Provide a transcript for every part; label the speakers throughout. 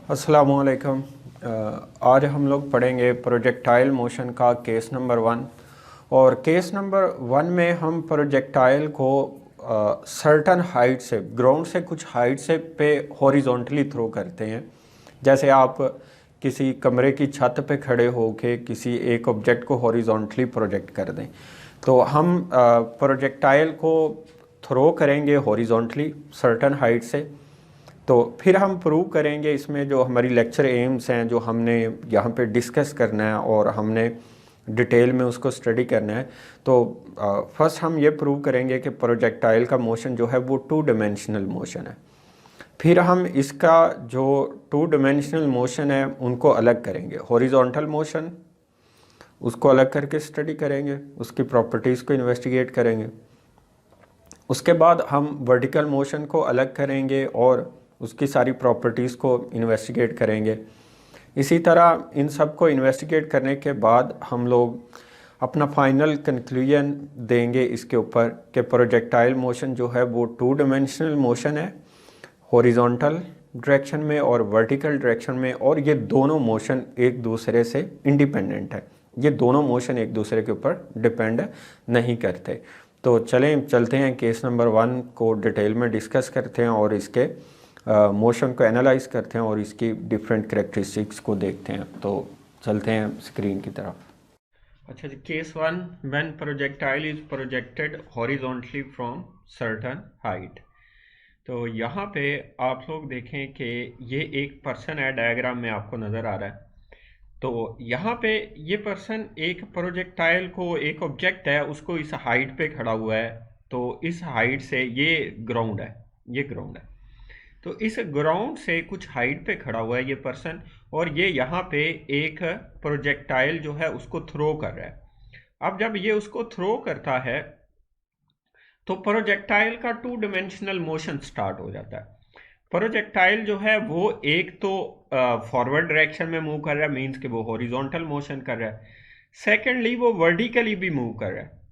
Speaker 1: अस्सलामुअलैकुम। आज हम लोग पढ़ेंगे प्रोजेक्टाइल मोशन का केस नंबर 1। और केस नंबर 1 में हम प्रोजेक्टाइल को सर्टन हाइट से, ग्राउंड से कुछ हाइट से पे हॉरिजॉन्टली थ्रो करते हैं। जैसे आप किसी कमरे की छत पे खड़े होके किसी एक ऑब्जेक्ट को हॉरिजॉन्टली प्रोजेक्ट कर दें, तो हम प्रोजेक्टाइल को थ्रो करेंगे हॉरिजॉन्टली सर्टन हाइट से। तो फिर हम प्रूव करेंगे इसमें जो हमारी लेक्चर एम्स हैं, जो हमने यहाँ पे डिस्कस करना है और हमने डिटेल में उसको स्टडी करना है। तो फर्स्ट हम ये प्रूव करेंगे कि प्रोजेक्टाइल का मोशन जो है वो 2 डायमेंशनल मोशन है। फिर हम इसका जो 2 डायमेंशनल मोशन है उनको अलग करेंगे। हॉरिजॉन्टल मोशन, उसको अलग करके स्टडी करेंगे, उसकी प्रॉपर्टीज़ को इन्वेस्टिगेट करेंगे। उसके बाद हम वर्टिकल मोशन को अलग करेंगे और उसकी सारी प्रॉपर्टीज़ को इन्वेस्टिगेट करेंगे। इसी तरह इन सब को इन्वेस्टिगेट करने के बाद हम लोग अपना फाइनल कंक्लूजन देंगे इसके ऊपर कि प्रोजेक्टाइल मोशन जो है वो 2 डायमेंशनल मोशन है, हॉरिजॉन्टल डायरेक्शन में और वर्टिकल डायरेक्शन में, और ये दोनों मोशन एक दूसरे से इंडिपेंडेंट है। ये दोनों मोशन एक दूसरे के ऊपर डिपेंड नहीं करते। तो चलते हैं केस नंबर 1 को डिटेल में डिस्कस करते हैं और इसके मोशन को एनालाइज करते हैं और इसकी डिफरेंट कैरेक्टरिस्टिक्स को देखते हैं। तो चलते हैं स्क्रीन की तरफ। अच्छा जी, case 1, when projectile is projected horizontally from certain height. तो यहाँ पे आप लोग देखें कि ये एक पर्सन है, डायग्राम में आपको नज़र आ रहा है। तो यहाँ पे ये पर्सन एक प्रोजेक्टाइल को, एक ऑब्जेक्ट है उसको इस हाइट पे खड़ा हुआ है। तो इस हाइट से ये ग्राउंड है, ये ग्राउंड है। तो इस ग्राउंड से कुछ हाइट पे खड़ा हुआ है ये पर्सन, और ये यहाँ पे एक प्रोजेक्टाइल जो है उसको थ्रो कर रहा है। अब जब ये उसको थ्रो करता है तो प्रोजेक्टाइल का 2 डायमेंशनल मोशन स्टार्ट हो जाता है। प्रोजेक्टाइल जो है वो एक तो फॉरवर्ड डायरेक्शन में मूव कर रहा है, मीन्स कि वो हॉरिजॉन्टल मोशन कर रहा है। सेकेंडली वो वर्टिकली भी मूव कर रहा है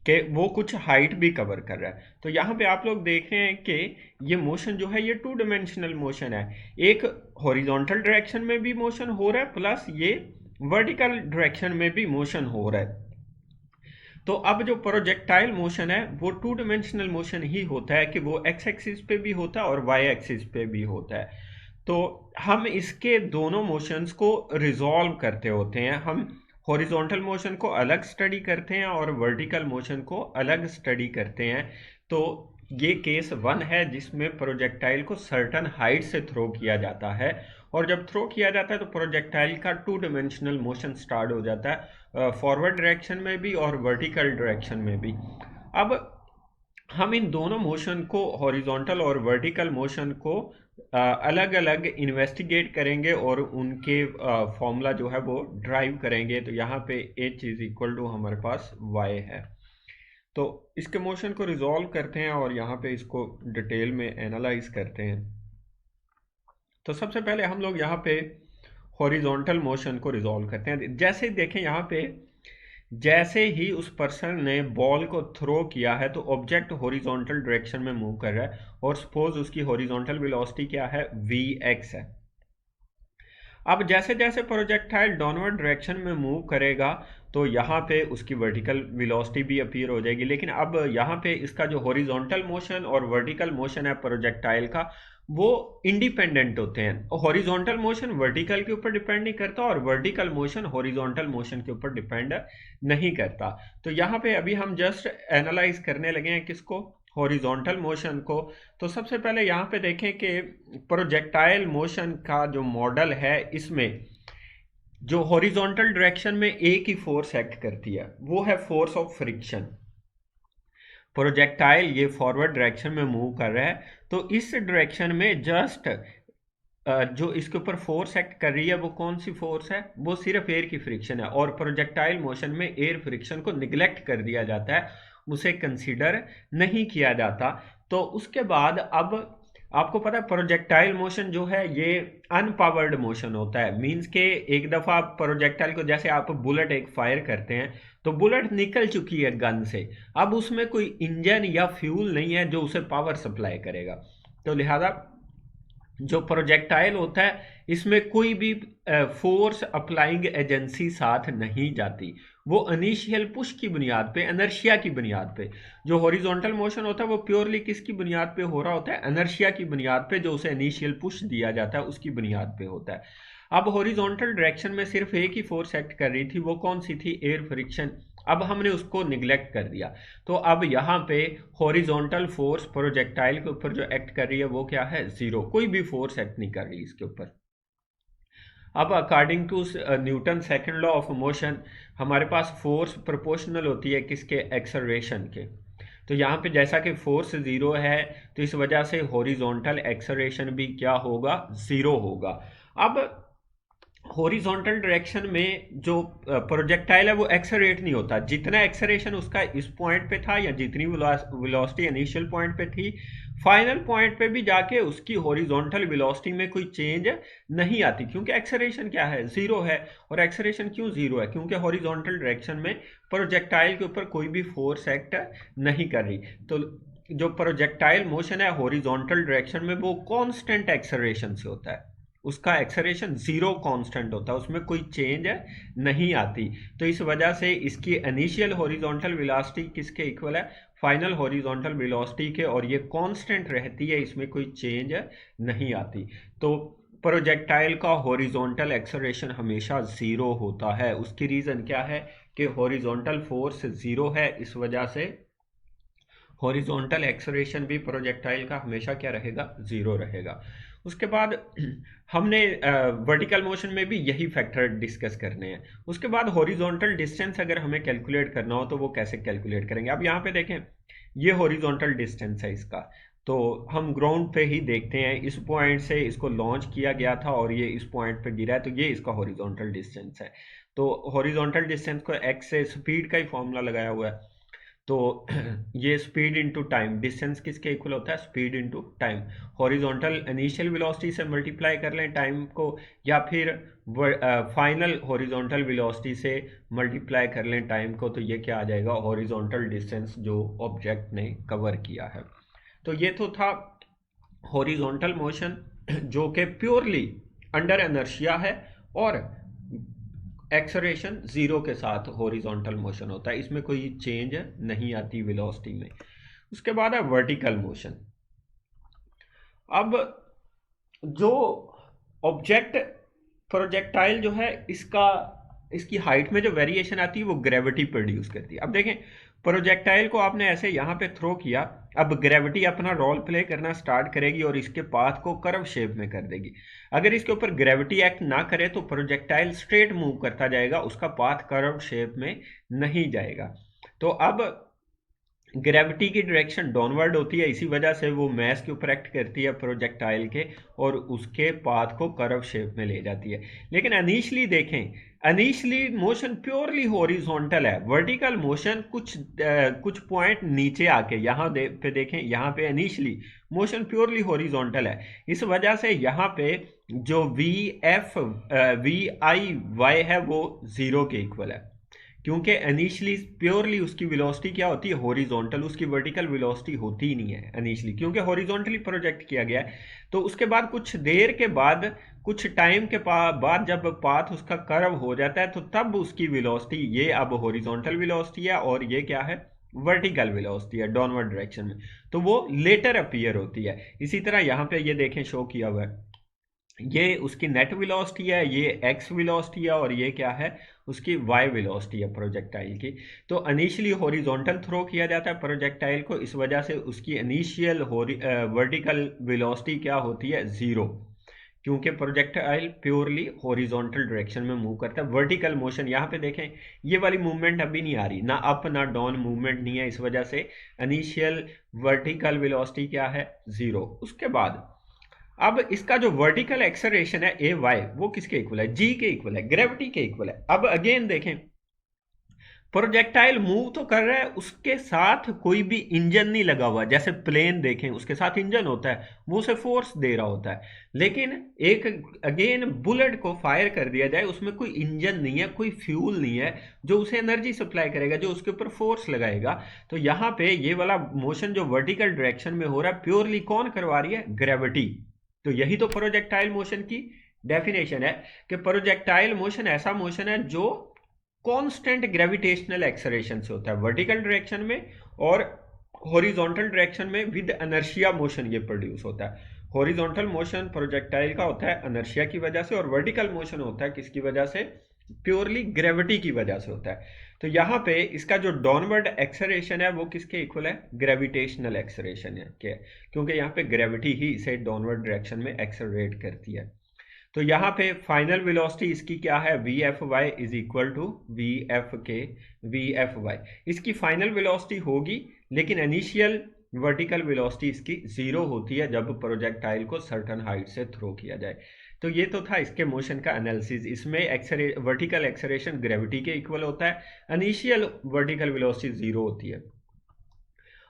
Speaker 1: कि वो कुछ हाइट भी कवर कर रहा है। तो यहाँ पे आप लोग देख रहे हैं कि ये मोशन जो है ये 2 डायमेंशनल मोशन है। एक हॉरिजॉन्टल डायरेक्शन में भी मोशन हो रहा है, प्लस ये वर्टिकल डायरेक्शन में भी मोशन हो रहा है। तो अब जो प्रोजेक्टाइल मोशन है वो 2 डायमेंशनल मोशन ही होता है कि वो एक्स एक्सिस पे भी होता है और वाई एक्सिस पे भी होता है। तो हम इसके दोनों मोशंस को रिजॉल्व करते होते हैं। हम हॉरिजॉन्टल मोशन को अलग स्टडी करते हैं और वर्टिकल मोशन को अलग स्टडी करते हैं। तो ये केस 1 है जिसमें प्रोजेक्टाइल को सर्टन हाइट से थ्रो किया जाता है, और जब थ्रो किया जाता है तो प्रोजेक्टाइल का 2 डायमेंशनल मोशन स्टार्ट हो जाता है, फॉरवर्ड डायरेक्शन में भी और वर्टिकल डायरेक्शन में भी। अब हम इन दोनों मोशन को, हॉरिजॉन्टल और वर्टिकल मोशन को अलग अलग इन्वेस्टिगेट करेंगे और उनके फॉर्मूला जो है वो ड्राइव करेंगे। तो यहाँ पे एच इज इक्वल टू हमारे पास वाई है। तो इसके मोशन को रिजॉल्व करते हैं और यहाँ पे इसको डिटेल में एनालाइज करते हैं। तो सबसे पहले हम लोग यहाँ पे हॉरिजॉन्टल मोशन को रिजॉल्व करते हैं। जैसे देखें यहाँ पे, जैसे ही उस पर्सन ने बॉल को थ्रो किया है तो ऑब्जेक्ट हॉरिजॉन्टल डायरेक्शन में मूव कर रहा है, और सपोज उसकी हॉरिजॉन्टल वेलोसिटी क्या है, वी है। अब जैसे जैसे प्रोजेक्टाइल डाउनवर्ड डायरेक्शन में मूव करेगा तो यहाँ पे उसकी वर्टिकल वेलोसिटी भी अपीयर हो जाएगी। लेकिन अब यहाँ पे इसका जो हॉरिजॉन्टल मोशन और वर्टिकल मोशन है प्रोजेक्टाइल का, वो इंडिपेंडेंट होते हैं। हॉरिजॉन्टल मोशन वर्टिकल के ऊपर डिपेंड नहीं करता और वर्टिकल मोशन हॉरिजॉन्टल मोशन के ऊपर डिपेंड नहीं करता। तो यहाँ पे अभी हम जस्ट एनालाइज करने लगे हैं किसको, हॉरिजॉन्टल मोशन को। तो सबसे पहले यहाँ पे देखें कि प्रोजेक्टाइल मोशन का जो मॉडल है, इसमें जो हॉरिजॉन्टल डायरेक्शन में एक ही फोर्स एक्ट करती है, वो है फोर्स ऑफ फ्रिक्शन। प्रोजेक्टाइल ये फॉरवर्ड डायरेक्शन में मूव कर रहा है, तो इस डायरेक्शन में जस्ट जो इसके ऊपर फोर्स एक्ट कर रही है वो कौन सी फोर्स है, वो सिर्फ एयर की फ्रिक्शन है। और प्रोजेक्टाइल मोशन में एयर फ्रिक्शन को निगलेक्ट कर दिया जाता है, उसे कंसीडर नहीं किया जाता। तो उसके बाद अब आपको पता है प्रोजेक्टाइल मोशन जो है ये अनपावर्ड मोशन होता है। मींस के एक दफा प्रोजेक्टाइल को, जैसे आप बुलेट एक फायर करते हैं तो बुलेट निकल चुकी है गन से, अब उसमें कोई इंजन या फ्यूल नहीं है जो उसे पावर सप्लाई करेगा। तो लिहाजा जो प्रोजेक्टाइल होता है इसमें कोई भी फोर्स अप्लाइंग एजेंसी साथ नहीं जाती, वो इनिशियल पुश की बुनियाद पे, इनर्शिया की बुनियाद पे। जो हॉरिजॉन्टल मोशन होता है वो प्योरली किसकी बुनियाद पे हो रहा होता है, इनर्शिया की बुनियाद पे, जो उसे इनिशियल पुश दिया जाता है उसकी बुनियाद पे होता है। अब हॉरिजॉन्टल डायरेक्शन में सिर्फ एक ही फोर्स एक्ट कर रही थी, वो कौन सी थी, एयर फ्रिक्शन। अब हमने उसको निगलेक्ट कर दिया, तो अब यहाँ पे हॉरिजॉन्टल फोर्स प्रोजेक्टाइल के ऊपर जो एक्ट कर रही है वो क्या है, जीरो, कोई भी फोर्स एक्ट नहीं कर रही इसके ऊपर। अब according to Newton second law of motion हमारे पास फोर्स प्रोपोर्शनल होती है किसके, एक्सेलरेशन के। तो यहाँ पे जैसा कि फोर्स जीरो है तो इस वजह से हॉरिजॉन्टल एक्सेलरेशन भी क्या होगा, जीरो होगा। अब हॉरिजॉन्टल डायरेक्शन में जो प्रोजेक्टाइल है वो एक्सेलरेट नहीं होता, जितना एक्सेलरेशन उसका इस पॉइंट पे था या जितनी वेलोसिटी इनिशियल पॉइंट पे थी, फाइनल पॉइंट पे भी जाके उसकी हॉरिजॉन्टल वेलोसिटी में कोई चेंज नहीं आती, क्योंकि एक्सेलरेशन क्या है, जीरो है। और एक्सेलरेशन क्यों जीरो है, क्योंकि हॉरिजॉन्टल डायरेक्शन में प्रोजेक्टाइल के ऊपर कोई भी फोर्स एक्ट नहीं कर रही। तो जो प्रोजेक्टाइल मोशन है हॉरिजॉन्टल डायरेक्शन में वो कांस्टेंट एक्सेलरेशन से होता है, उसका एक्सेलरेशन जीरो कांस्टेंट होता है, उसमें कोई चेंज नहीं आती। तो इस वजह से इसकी इनिशियल हॉरिजॉन्टल वेलोसिटी किसके इक्वल है, फाइनल हॉरिजॉन्टल वेलोसिटी के, और ये कांस्टेंट रहती है, इसमें कोई चेंज नहीं आती। तो प्रोजेक्टाइल का हॉरिजॉन्टल एक्सेलरेशन हमेशा जीरो होता है। उसकी रीजन क्या है कि हॉरिजॉन्टल फोर्स जीरो है, इस वजह से हॉरिजॉन्टल एक्सेलरेशन भी प्रोजेक्टाइल का हमेशा क्या रहेगा, जीरो रहेगा। उसके बाद हमने वर्टिकल मोशन में भी यही फैक्टर डिस्कस करने हैं। उसके बाद हॉरिजॉन्टल डिस्टेंस अगर हमें कैलकुलेट करना हो तो वो कैसे कैलकुलेट करेंगे। अब यहाँ पे देखें, ये हॉरिजॉन्टल डिस्टेंस है इसका, तो हम ग्राउंड पे ही देखते हैं, इस पॉइंट से इसको लॉन्च किया गया था और ये इस पॉइंट पे गिरा है, तो ये इसका हॉरिजॉन्टल डिस्टेंस है। तो हॉरिजॉन्टल डिस्टेंस को एक्स से स्पीड का ही फॉर्मूला लगाया हुआ है, तो ये स्पीड इनटू टाइम, डिस्टेंस किसके इक्वल होता है, speed into time. Horizontal initial velocity से मल्टीप्लाई कर लें टाइम को, या फिर फाइनल हॉरिजॉन्टल वेलोसिटी से मल्टीप्लाई कर लें टाइम को, तो ये क्या आ जाएगा, हॉरिजॉन्टल डिस्टेंस जो ऑब्जेक्ट ने कवर किया है। तो ये तो था हॉरिजॉन्टल मोशन जो कि प्योरली अंडर इनर्शिया है और एक्सेलरेशन जीरो के साथ हॉरिजॉन्टल मोशन होता है, इसमें कोई चेंज नहीं आती वेलोसिटी में। उसके बाद है वर्टिकल मोशन। अब जो ऑब्जेक्ट प्रोजेक्टाइल जो है इसकी हाइट में जो वेरिएशन आती है वो ग्रेविटी प्रोड्यूस करती है। अब देखें, प्रोजेक्टाइल को आपने ऐसे यहाँ पे थ्रो किया, अब ग्रेविटी अपना रोल प्ले करना स्टार्ट करेगी और इसके पाथ को कर्व शेप में कर देगी। अगर इसके ऊपर ग्रेविटी एक्ट ना करे तो प्रोजेक्टाइल स्ट्रेट मूव करता जाएगा, उसका पाथ कर्व शेप में नहीं जाएगा। तो अब ग्रेविटी की डायरेक्शन डाउनवर्ड होती है, इसी वजह से वो मैस के ऊपर एक्ट करती है प्रोजेक्टाइल के और उसके पाथ को कर्व शेप में ले जाती है। लेकिन इनिशियली देखें, इनिशियली मोशन प्योरली हॉरिजॉन्टल है। वर्टिकल मोशन कुछ पॉइंट नीचे आके यहाँ पे देखें, यहाँ पे इनिशियली मोशन प्योरली हॉरिजॉन्टल है, इस वजह से यहाँ पे जो वी आई वाई है वो जीरो के इक्वल है, क्योंकि इनिशियली प्योरली उसकी वेलोसिटी क्या होती है, हॉरिजॉन्टल, उसकी वर्टिकल वेलोसिटी होती ही नहीं है इनिशियली, क्योंकि हॉरिजॉन्टली प्रोजेक्ट किया गया है। तो उसके बाद कुछ देर के बाद, कुछ टाइम के बाद जब पाथ उसका कर्व हो जाता है तो तब उसकी वेलोसिटी, ये अब हॉरिजॉन्टल वेलोसिटी है और ये क्या है, वर्टिकल वेलोसिटी है डाउनवर्ड डायरेक्शन में, तो वो लेटर अपीयर होती है। इसी तरह यहाँ पे ये देखें शो किया हुआ है, ये उसकी नेट वेलोसिटी है, ये एक्स वेलोसिटी है और ये क्या है, उसकी वाई वेलोसिटी है प्रोजेक्टाइल की। तो इनिशियली हॉरिजॉन्टल थ्रो किया जाता है प्रोजेक्टाइल को, इस वजह से उसकी इनिशियल वर्टिकल वेलोसिटी क्या होती है, जीरो, क्योंकि प्रोजेक्टाइल प्योरली हॉरिजॉन्टल डायरेक्शन में मूव करता है। वर्टिकल मोशन यहाँ पे देखें, ये वाली मूवमेंट अभी नहीं आ रही, ना अप ना डाउन मूवमेंट नहीं है, इस वजह से इनिशियल वर्टिकल वेलोसिटी क्या है, जीरो। उसके बाद अब इसका जो वर्टिकल एक्सेलरेशन है ए वाई, वो किसके इक्वल है, जी के इक्वल है, ग्रेविटी के इक्वल है। अब अगेन देखें, प्रोजेक्टाइल मूव तो कर रहा है, उसके साथ कोई भी इंजन नहीं लगा हुआ, जैसे प्लेन देखें उसके साथ इंजन होता है, वो उसे फोर्स दे रहा होता है। लेकिन एक अगेन बुलेट को फायर कर दिया जाए, उसमें कोई इंजन नहीं है, कोई फ्यूल नहीं है जो उसे एनर्जी सप्लाई करेगा, जो उसके ऊपर फोर्स लगाएगा। तो यहाँ पे ये वाला मोशन जो वर्टिकल डायरेक्शन में हो रहा है, प्योरली कौन करवा रही है, ग्रेविटी। तो यही तो प्रोजेक्टाइल मोशन की डेफिनेशन है कि प्रोजेक्टाइल मोशन ऐसा मोशन है जो कांस्टेंट ग्रेविटेशनल एक्सेलरेशन से होता है वर्टिकल डायरेक्शन में और हॉरिजॉन्टल डायरेक्शन में विद इनर्शिया मोशन ये प्रोड्यूस होता है। हॉरिजॉन्टल मोशन प्रोजेक्टाइल का होता है इनर्शिया की वजह से और वर्टिकल मोशन होता है किसकी वजह से, प्योरली ग्रेविटी की वजह से होता है। तो यहाँ पे इसका जो डाउनवर्ड एक्सेलरेशन है वो किसके इक्वल है, ग्रेविटेशनल एक्सेलरेशन है क्या, क्योंकि यहाँ पे ग्रेविटी ही इसे डाउनवर्ड डायरेक्शन में एक्सेलरेट करती है। तो यहाँ पे फाइनल वेलोसिटी इसकी क्या है, V F Y is equal to V F के वी एफ वाई, इसकी फाइनल वेलोसिटी होगी, लेकिन इनिशियल वर्टिकल वेलोसिटी इसकी जीरो होती है जब प्रोजेक्टाइल को सर्टन हाइट से थ्रो किया जाए। तो ये तो था इसके मोशन का एनालिसिस। इसमें वर्टिकल एक्सेलरेशन ग्रेविटी के इक्वल होता है, इनिशियल वर्टिकल वेलोसिटी जीरो होती है।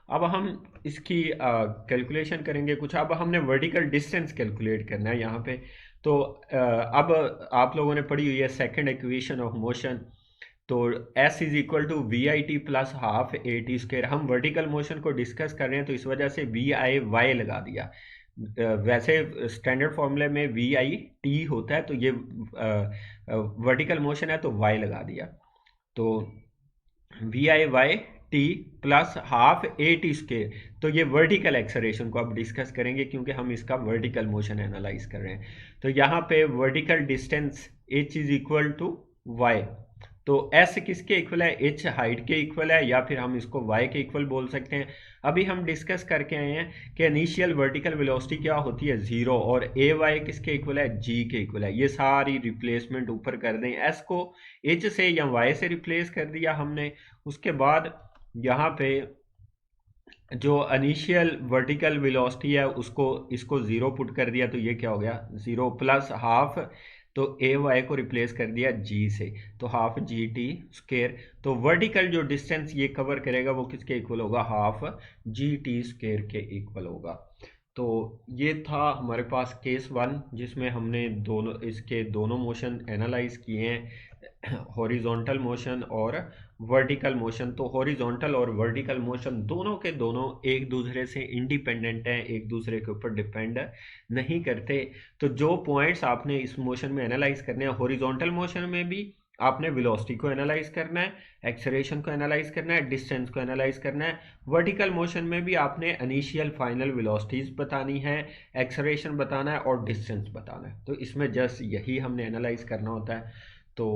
Speaker 1: अब हम इसकी कैलकुलेशन करेंगे कुछ। अब हमने वर्टिकल डिस्टेंस कैलकुलेट करना है यहाँ पे। तो अब आप लोगों ने पढ़ी हुई है सेकंड इक्वेशन ऑफ मोशन, तो S is equal to V I T plus half A T square. हम वर्टिकल मोशन को डिस्कस कर रहे हैं तो इस वजह से वी आई वाई लगा दिया। वैसे स्टैंडर्ड फॉर्मूले में वी आई टी होता है, तो ये वर्टिकल मोशन है तो वाई लगा दिया। तो V I Y T plus half A T square, तो ये वर्टिकल एक्सेलरेशन को अब डिस्कस करेंगे क्योंकि हम इसका वर्टिकल मोशन एनालाइज कर रहे हैं। तो यहाँ पे vertical distance h is equal to Y, तो s किसके इक्वल है, h हाइट के इक्वल है, या फिर हम इसको y के इक्वल बोल सकते हैं। अभी हम डिस्कस करके आए हैं कि इनिशियल वर्टिकल वेलोसिटी क्या होती है, जीरो, और ए वाई किसके इक्वल है, g के इक्वल है। ये सारी रिप्लेसमेंट ऊपर कर दें, s को h से या y से रिप्लेस कर दिया हमने। उसके बाद यहाँ पे जो इनिशियल वर्टिकल वेलोसिटी है उसको इसको जीरो पुट कर दिया, तो ये क्या हो गया, जीरो प्लस हाफ, तो ए वाई को रिप्लेस कर दिया जी से, तो हाफ जी टी स्क्र। तो वर्टिकल जो डिस्टेंस ये कवर करेगा वो किसके इक्वल होगा, हाफ जी टी स्क्र के इक्वल होगा। तो ये था हमारे पास केस वन, जिसमें हमने इसके दोनों मोशन एनालाइज किए हैं, हॉरिजॉन्टल मोशन और वर्टिकल मोशन। तो हॉरिजॉन्टल और वर्टिकल मोशन दोनों के दोनों एक दूसरे से इंडिपेंडेंट हैं, एक दूसरे के ऊपर डिपेंड नहीं करते। तो जो पॉइंट्स आपने इस मोशन में एनालाइज करने हैं, हॉरिजॉन्टल मोशन में भी आपने वेलोसिटी को एनालाइज करना है, एक्सेलरेशन को एनालाइज करना है, डिस्टेंस को एनालाइज करना है। वर्टिकल मोशन में भी आपने इनिशियल फाइनल वेलोसिटीज बतानी है, एक्सेलरेशन बताना है और डिस्टेंस बताना है। तो इसमें जस्ट यही हमने एनालाइज करना होता है। तो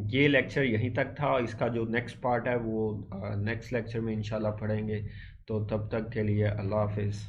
Speaker 1: ये लेक्चर यहीं तक था, इसका जो नेक्स्ट पार्ट है वो नेक्स्ट लेक्चर में इंशाल्लाह पढ़ेंगे। तो तब तक के लिए अल्लाह हाफिज़।